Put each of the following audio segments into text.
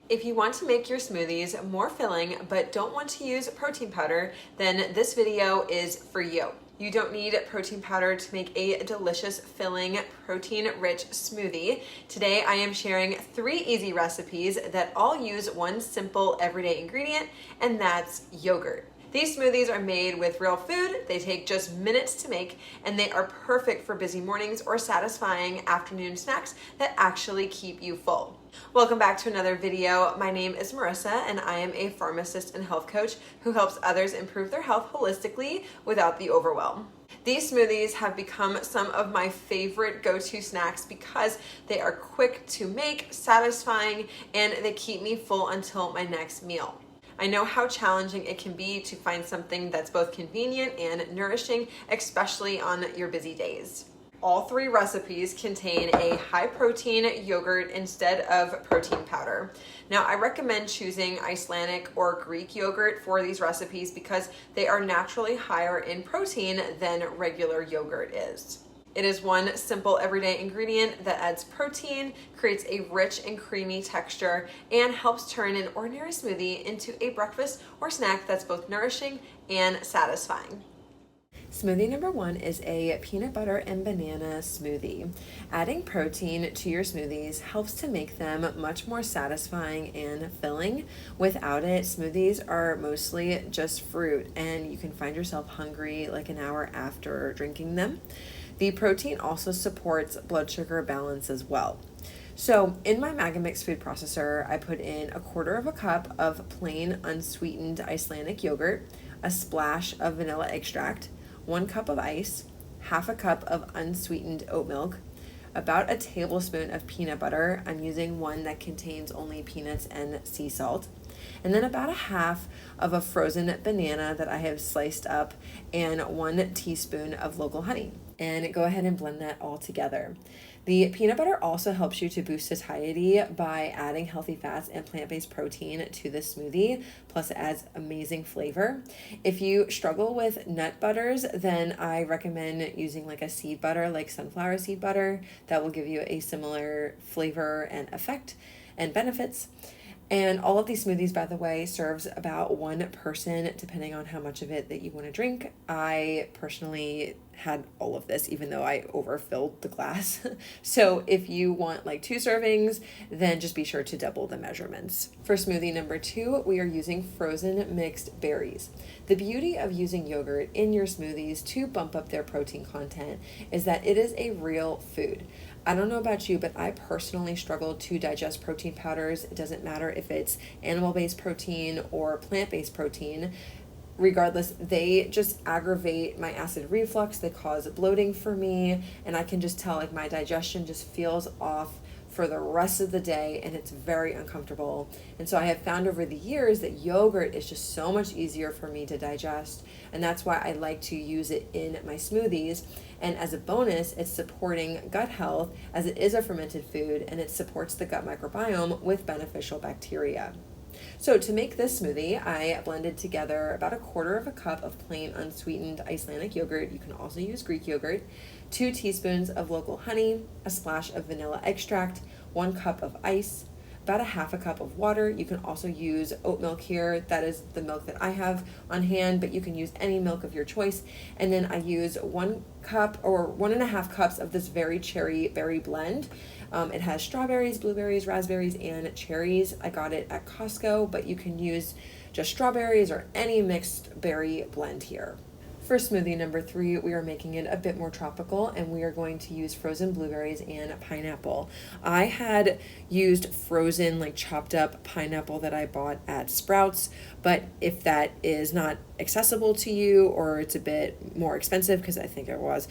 If you want to make your smoothies more filling but don't want to use protein powder, then this video is for you. You don't need protein powder to make a delicious, filling, protein-rich smoothie. Today I am sharing 3 easy recipes that all use one simple everyday ingredient, and that's yogurt. These smoothies are made with real food, they take just minutes to make, and they are perfect for busy mornings or satisfying afternoon snacks that actually keep you full. Welcome back to another video. My name is Marissa and I am a pharmacist and health coach who helps others improve their health holistically without the overwhelm. These smoothies have become some of my favorite go-to snacks because they are quick to make, satisfying, and they keep me full until my next meal. I know how challenging it can be to find something that's both convenient and nourishing, especially on your busy days. All 3 recipes contain a high-protein yogurt instead of protein powder. Now, I recommend choosing Icelandic or Greek yogurt for these recipes because they are naturally higher in protein than regular yogurt is. It is one simple everyday ingredient that adds protein, creates a rich and creamy texture, and helps turn an ordinary smoothie into a breakfast or snack that's both nourishing and satisfying. Smoothie number 1 is a peanut butter and banana smoothie. Adding protein to your smoothies helps to make them much more satisfying and filling. Without it, smoothies are mostly just fruit, and you can find yourself hungry like an hour after drinking them. The protein also supports blood sugar balance as well. So in my Megamix food processor, I put in 1/4 cup of plain unsweetened Icelandic yogurt, a splash of vanilla extract, 1 cup of ice, 1/2 cup of unsweetened oat milk, about a tablespoon of peanut butter. I'm using one that contains only peanuts and sea salt. And then about 1/2 of a frozen banana that I have sliced up, and 1 teaspoon of local honey. And go ahead and blend that all together. The peanut butter also helps you to boost satiety by adding healthy fats and plant-based protein to the smoothie, plus it adds amazing flavor. If you struggle with nut butters, then I recommend using like a seed butter, like sunflower seed butter. That will give you a similar flavor and effect and benefits. And all of these smoothies, by the way, serves about 1 person, depending on how much of it that you want to drink. I personally had all of this, even though I overfilled the glass. So if you want like 2 servings, then just be sure to double the measurements. For smoothie number 2, we are using frozen mixed berries. The beauty of using yogurt in your smoothies to bump up their protein content is that it is a real food. I don't know about you, but I personally struggle to digest protein powders. It doesn't matter if it's animal-based protein or plant-based protein. Regardless, they just aggravate my acid reflux. They cause bloating for me, and I can just tell like my digestion just feels off for the rest of the day, and it's very uncomfortable. And so I have found over the years that yogurt is just so much easier for me to digest, and that's why I like to use it in my smoothies. And as a bonus, it's supporting gut health as it is a fermented food, and it supports the gut microbiome with beneficial bacteria. So to make this smoothie, I blended together about 1/4 cup of plain unsweetened Icelandic yogurt. You can also use Greek yogurt, 2 teaspoons of local honey, a splash of vanilla extract, 1 cup of ice, about 1/2 cup of water. You can also use oat milk here. That is the milk that I have on hand, but you can use any milk of your choice. And then I use 1 cup or 1.5 cups of this very cherry berry blend. It has strawberries, blueberries, raspberries, and cherries. I got it at Costco, but you can use just strawberries or any mixed berry blend here. For smoothie number 3, we are making it a bit more tropical, and we are going to use frozen blueberries and pineapple. I had used frozen, like chopped up pineapple that I bought at Sprouts, but if that is not accessible to you or it's a bit more expensive, because I think it was,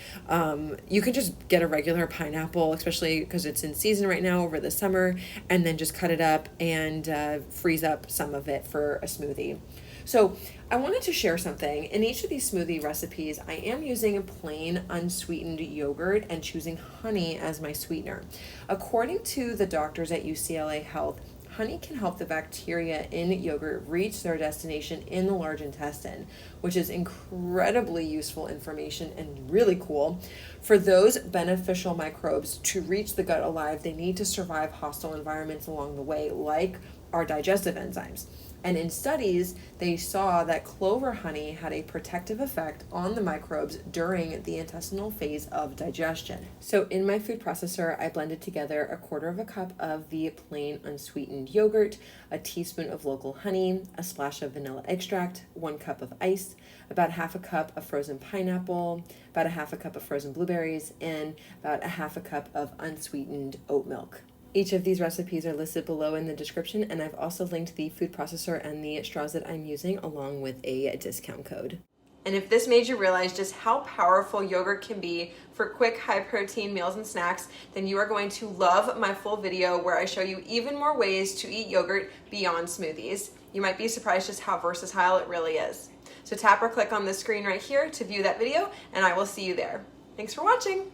you can just get a regular pineapple, especially because it's in season right now over the summer, and then just cut it up and freeze up some of it for a smoothie. So I wanted to share something. In each of these smoothie recipes, I am using plain unsweetened yogurt and choosing honey as my sweetener. According to the doctors at UCLA Health, honey can help the bacteria in yogurt reach their destination in the large intestine, which is incredibly useful information and really cool. For those beneficial microbes to reach the gut alive, they need to survive hostile environments along the way, like our digestive enzymes. And in studies, they saw that clover honey had a protective effect on the microbes during the intestinal phase of digestion. So in my food processor, I blended together a 1/4 cup of the plain unsweetened yogurt, a teaspoon of local honey, a splash of vanilla extract, 1 cup of ice, about 1/2 cup of frozen pineapple, about 1/2 cup of frozen blueberries, and about 1/2 cup of unsweetened oat milk. Each of these recipes are listed below in the description, and I've also linked the food processor and the straws that I'm using along with a discount code. And if this made you realize just how powerful yogurt can be for quick, high-protein meals and snacks, then you are going to love my full video where I show you even more ways to eat yogurt beyond smoothies. You might be surprised just how versatile it really is. So tap or click on the screen right here to view that video, and I will see you there. Thanks for watching.